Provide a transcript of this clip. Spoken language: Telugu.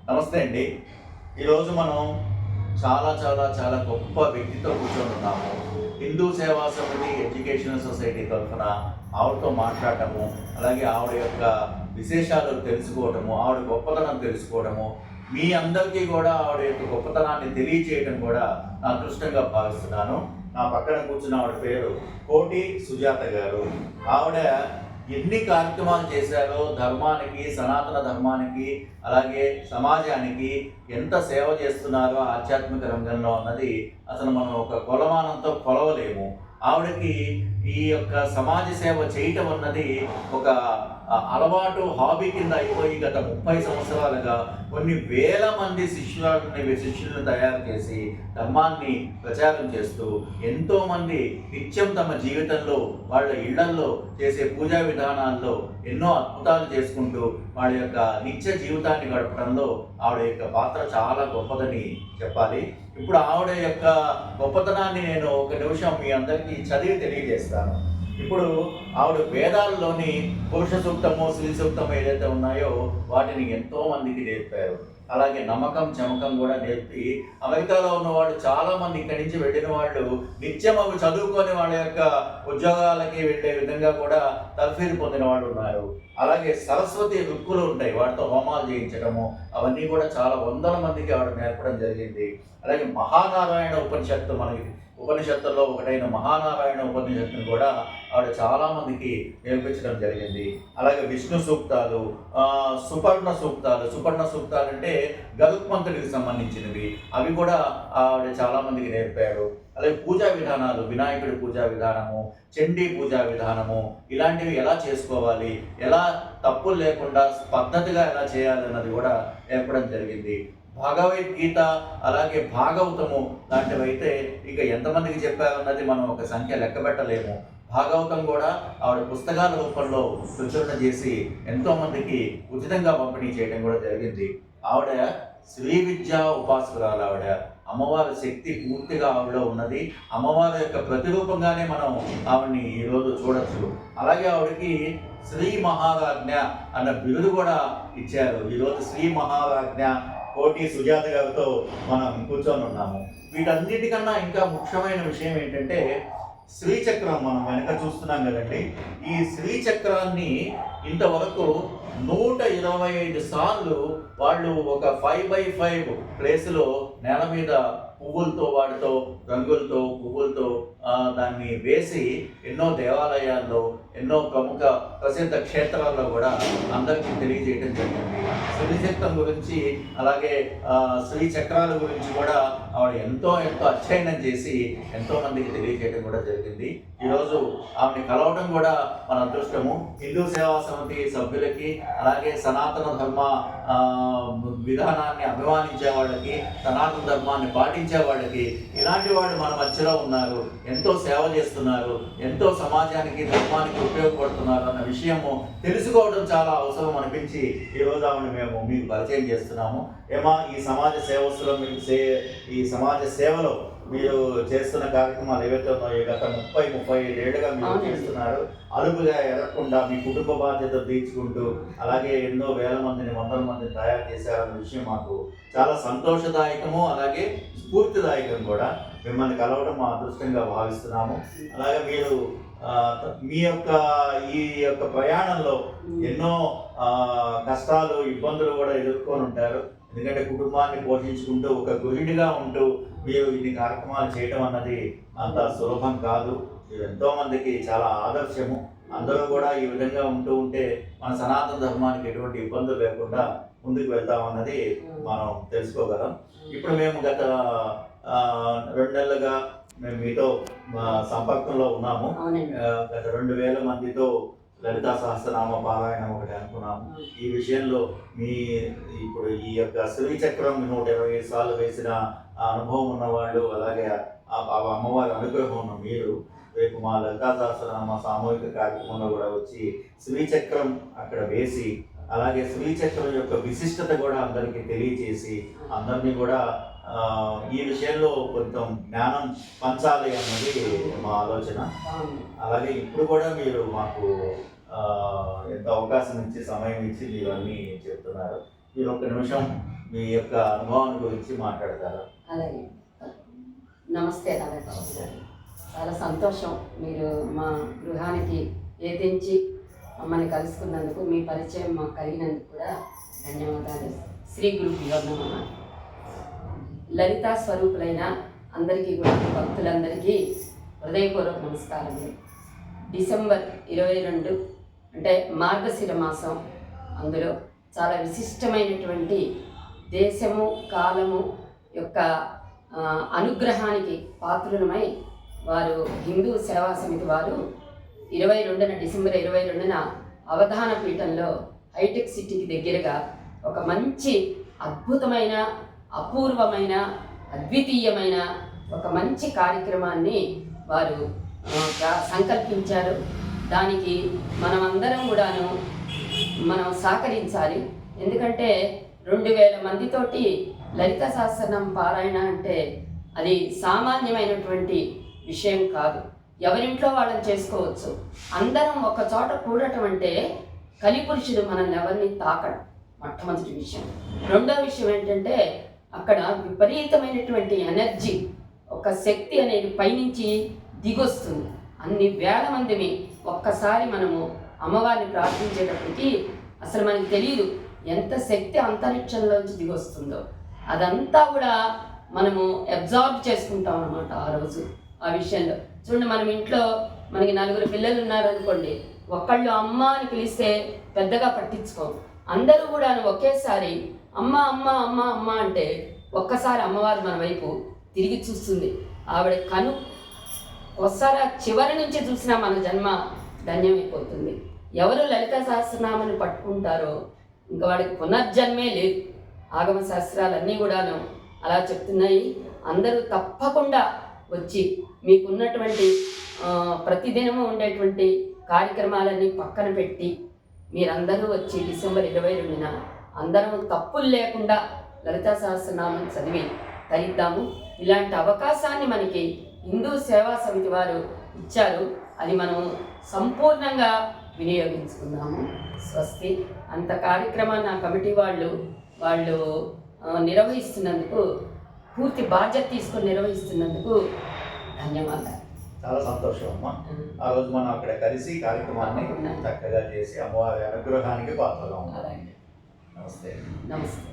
నమస్తే అండి. ఈరోజు మనం చాలా చాలా చాలా గొప్ప వ్యక్తితో కూర్చొని ఉన్నాము. హిందూ సేవా సమితి ఎడ్యుకేషనల్ సొసైటీ తరఫున ఆవిడతో మాట్లాడటము, అలాగే ఆవిడ యొక్క విశేషాలు తెలుసుకోవటము, ఆవిడ గొప్పతనం తెలుసుకోవడము, మీ అందరికీ కూడా ఆవిడ యొక్క గొప్పతనాన్ని తెలియచేయడం కూడా నా అదృష్టంగా భావిస్తున్నాను. నా పక్కన కూర్చున్న ఆవిడ పేరు కోటి సుజాత గారు. ఆవిడ ఎన్ని కార్యక్రమాలు చేశారో ధర్మానికి, సనాతన ధర్మానికి, అలాగే సమాజానికి ఎంత సేవ చేస్తున్నారో ఆధ్యాత్మిక రంగంలో అన్నది అసలు మనం ఒక కొలమానంతో కొలవలేము. ఆవిడకి ఈ యొక్క సమాజ సేవ చేయటం అన్నది ఒక అలవాటు, హాబీ కింద అయిపోయి గత 30 సంవత్సరాలుగా కొన్ని వేల మంది శిష్యులను తయారు చేసి ధర్మాన్ని ప్రచారం చేస్తూ ఎంతోమంది నిత్యం తమ జీవితంలో వాళ్ళ ఇళ్లల్లో చేసే పూజా విధానాల్లో ఎన్నో అద్భుతాలు చేసుకుంటూ వాళ్ళ యొక్క నిత్య జీవితాన్ని గడపడంలో ఆవిడ యొక్క పాత్ర చాలా గొప్పదని చెప్పాలి. ఇప్పుడు ఆవిడ యొక్క గొప్పతనాన్ని నేను ఒక నిమిషం మీ అందరికీ చదివి తెలియజేస్తాను. ఇప్పుడు ఆవిడ వేదాల్లోని పురుష సూక్తము, స్త్రీ సూక్తము ఏదైతే ఉన్నాయో వాటిని ఎంతో మందికి నేర్పారు. అలాగే నమ్మకం, చమకం కూడా నేర్పి అమెరికాలో ఉన్నవాళ్ళు చాలామంది ఇక్కడి నుంచి వెళ్ళిన వాళ్ళు నిత్యం అవి చదువుకొని వాళ్ళ యొక్క ఉద్యోగాలకి వెళ్ళే విధంగా కూడా తర్ఫీదు పొందిన వాళ్ళు ఉన్నారు. అలాగే సరస్వతి రుక్కులు ఉంటాయి, వాటితో హోమాలు చేయించడము, అవన్నీ కూడా చాలా వందల మందికి ఆవిడ నేర్పడం జరిగింది. అలాగే మహానారాయణ ఉపనిషత్తు, మనకి ఉపనిషత్తుల్లో ఒకటైన మహానారాయణ ఉపనిషత్తును కూడా ఆవిడ చాలామందికి నేర్పించడం జరిగింది. అలాగే విష్ణు సూక్తాలు, సుపర్ణ సూక్తాలు అంటే గరుత్మంతుడికి సంబంధించినవి, అవి కూడా ఆవిడ చాలామందికి నేర్పారు. అలాగే పూజా విధానాలు, వినాయకుడి పూజా విధానము, చండీ పూజా విధానము, ఇలాంటివి ఎలా చేసుకోవాలి, ఎలా తప్పులు లేకుండా పద్ధతిగా ఎలా చేయాలన్నది కూడా నేర్పడం జరిగింది. భగవద్గీత, అలాగే భాగవతము లాంటివి అయితే ఇక ఎంతమందికి చెప్పారన్నది మనం ఒక సంఖ్య లెక్క పెట్టలేము. భాగవతం కూడా ఆవిడ పుస్తకాల రూపంలో ప్రచురణ చేసి ఎంతోమందికి ఉచితంగా పంపిణీ చేయడం కూడా జరిగింది. ఆవిడ శ్రీ విద్యా ఉపాసకురాలు. ఆవిడ అమ్మవారి శక్తి పూర్తిగా ఆవిడలో ఉన్నది. అమ్మవారి యొక్క ప్రతిరూపంగానే మనం ఆవిడని ఈరోజు చూడొచ్చు. అలాగే ఆవిడకి శ్రీ మహారాజ్ఞ అన్న బిరుదు కూడా ఇచ్చారు. ఈరోజు శ్రీ మహారాజ్ఞ కోటి సుజాత గారితో మనం కూర్చొని ఉన్నాము. వీటన్నిటికన్నా ఇంకా ముఖ్యమైన విషయం ఏంటంటే శ్రీచక్రం మనం వెనక చూస్తున్నాం కదండి. ఈ శ్రీచక్రాన్ని ఇంతవరకు 125 సార్లు వాళ్ళు ఒక 5x5 ప్లేస్లో నేల మీద పువ్వులతో, వాటితో రంగులతో, పువ్వులతో దాన్ని వేసి ఎన్నో దేవాలయాల్లో, ఎన్నో ప్రముఖ ప్రసిద్ధ క్షేత్రాల్లో కూడా అందరికీ తెలియజేయడం జరిగింది. శ్రీచక్రం గురించి, అలాగే శ్రీ చక్రాల గురించి కూడా ఆవిడ ఎంతో అధ్యయనం చేసి ఎంతో మందికి తెలియజేయడం కూడా జరిగింది. ఈరోజు ఆవిడని కలవడం కూడా మన అదృష్టము. హిందూ సేవా సమితి సభ్యులకి, అలాగే సనాతన ధర్మ విధానాన్ని అభిమానించే వాళ్ళకి, సనాతన ధర్మాన్ని పాటించే వాళ్ళకి, ఇలాంటి వాళ్ళు మన మధ్యలో ఉన్నారు, ఎంతో సేవ చేస్తున్నారు, ఎంతో సమాజానికి, ధర్మానికి ఉపయోగపడుతున్నారు అన్న విషయము తెలుసుకోవడం చాలా అవసరం అనిపించి ఈరోజు ఆవిడ మేము మీకు పరిచయం చేస్తున్నాము. ఏమా, ఈ సమాజ సేవలో ఈ సమాజ సేవలో మీరు చేస్తున్న కార్యక్రమాలు ఏవైతే ఉన్నాయో గత 35 ఏళ్ళుగా మీరు చేస్తున్నారు, అలుపుగా ఎరగకుండా మీ కుటుంబ బాధ్యతలు తీర్చుకుంటూ, అలాగే ఎన్నో వేల మందిని, వందల మందిని తయారు చేశారన్న విషయం మాకు చాలా సంతోషదాయకము, అలాగే స్ఫూర్తిదాయకం కూడా. మిమ్మల్ని కలవడం మా అదృష్టంగా భావిస్తున్నాము. అలాగే మీరు మీ యొక్క ఈ యొక్క ప్రయాణంలో ఎన్నో కష్టాలు, ఇబ్బందులు కూడా ఎదుర్కొని ఉంటారు. ఎందుకంటే కుటుంబాన్ని పోషించుకుంటూ ఒక గృహిణిగా ఉంటూ మీరు ఇన్ని కార్యక్రమాలు చేయడం అన్నది అంత సులభం కాదు. మీరు ఎంతోమందికి చాలా ఆదర్శము. అందరూ కూడా ఈ విధంగా ఉంటూ ఉంటే మన సనాతన ధర్మానికి ఎటువంటి ఇబ్బందులు లేకుండా ముందుకు వెళ్తామన్నది మనం తెలుసుకోగలం. ఇప్పుడు మేము గత 2 నెలలుగా మేము మీతో సంపర్కంలో ఉన్నాము. గత 2000 మందితో లలితా సహస్రనామ పారాయణం ఒకటి అనుకున్నాము. ఈ విషయంలో ఇప్పుడు ఈ యొక్క శ్రీచక్రం 125 సార్లు వేసిన అనుభవం ఉన్నవాళ్ళు, అలాగే అమ్మవారి అనుగ్రహం ఉన్న మీరు రేపు మా లలితా సహస్రనామ సామూహిక కార్యక్రమంలో కూడా వచ్చి శ్రీచక్రం అక్కడ వేసి, అలాగే శ్రీచక్రం యొక్క విశిష్టత కూడా అందరికీ తెలియచేసి, అందరినీ కూడా ఈ విషయంలో కొంచెం జ్ఞానం పంచాలి అన్నది మా ఆలోచన. అలాగే ఇప్పుడు కూడా మీరు మాకు ఎంత అవకాశం ఇచ్చి, సమయం ఇచ్చి మీరు అన్నీ చెప్తున్నారు. మీరు ఒక్క నిమిషం మీ యొక్క అనుభవాన్ని గురించి మాట్లాడతారా? అలాగే. నమస్తే రాధాకృష్ణ గారు. చాలా సంతోషం మీరు మా గృహానికి ఏదించి మమ్మల్ని కలుసుకున్నందుకు, మీ పరిచయం మాకు కలిగినందుకు కూడా ధన్యవాదాలు. శ్రీ గురుభ్యో నమః. లలితా స్వరూపులైన అందరికీ కూడా, భక్తులందరికీ హృదయపూర్వక నమస్కారములు. డిసెంబర్ 22 అంటే మార్గశిర మాసం. అందులో చాలా విశిష్టమైనటువంటి దేశము కాలము యొక్క అనుగ్రహానికి పాత్రులమై వారు హిందూ సేవా సమితి వారు 22న డిసెంబర్ 22న అవధాన పీఠంలో హైటెక్ సిటీకి దగ్గరగా ఒక మంచి అద్భుతమైన అపూర్వమైన అద్వితీయమైన ఒక మంచి కార్యక్రమాన్ని వారు సంకల్పించారు. దానికి మనమందరం కూడాను మనం సహకరించాలి. ఎందుకంటే 2000 మందితోటి లలిత సహస్రనామ పారాయణ అంటే అది సామాన్యమైనటువంటి విషయం కాదు. ఎవరింట్లో వాళ్ళని చేసుకోవచ్చు. అందరం ఒక చోట కూడటం అంటే కలిపురుషుడు మనల్ని ఎవరిని తాకడం మొట్టమొదటి విషయం. రెండో విషయం ఏంటంటే అక్కడ విపరీతమైనటువంటి ఎనర్జీ, ఒక శక్తి అనేది పైనుంచి దిగొస్తుంది. అన్ని వేల మందిని ఒక్కసారి మనము అమ్మవారిని ప్రార్థించేటప్పటికి అసలు మనకి తెలియదు ఎంత శక్తి అంతరిక్షంలోంచి దిగొస్తుందో. అదంతా కూడా మనము అబ్జార్బ్ చేసుకుంటాం అన్నమాట ఆ రోజు ఆ విషయంలో. చూడండి, మనం ఇంట్లో మనకి 4 పిల్లలు ఉన్నారనుకోండి, ఒకళ్ళు అమ్మ అని పిలిస్తే పెద్దగా పట్టించుకోం. అందరూ కూడా ఒకేసారి అమ్మ అమ్మ అమ్మ అమ్మ అంటే ఒక్కసారి అమ్మవారు మన వైపు తిరిగి చూస్తుంది. ఆవిడ కను ఒకసారి చివరి నుంచి చూసినా మన జన్మ ధన్యమైపోతుంది. ఎవరు లలిత సహస్రనామాన్ని పట్టుకుంటారో ఇంకా వాడికి పునర్జన్మే లేదు. ఆగమ శాస్త్రాలన్నీ కూడాను అలా చెప్తున్నాయి. అందరూ తప్పకుండా వచ్చి మీకున్నటువంటి ప్రతిదినము ఉండేటువంటి కార్యక్రమాలన్నీ పక్కన పెట్టి మీరందరూ వచ్చి డిసెంబర్ 22న అందరం తప్పులు లేకుండా లలితా సహస్రనామం చదివి తరిద్దాము. ఇలాంటి అవకాశాన్ని మనకి హిందూ సేవా సమితి వారు ఇచ్చారు. అది మనం సంపూర్ణంగా వినియోగించుకుందాము. స్వస్తి. అంత కార్యక్రమాన్ని ఆ కమిటీ వాళ్ళు నిర్వహిస్తున్నందుకు, పూర్తి బాధ్యత తీసుకొని నిర్వహిస్తున్నందుకు ధన్యవాదాలు. చాలా సంతోషం అమ్మా. ఆ రోజు మనం అక్కడ కలిసి కార్యక్రమాన్ని చక్కగా చేసి అమ్మవారి అనుగ్రహానికి పాత్రగా ఉంటాం. అలాగే. నమస్తే. నమస్తే.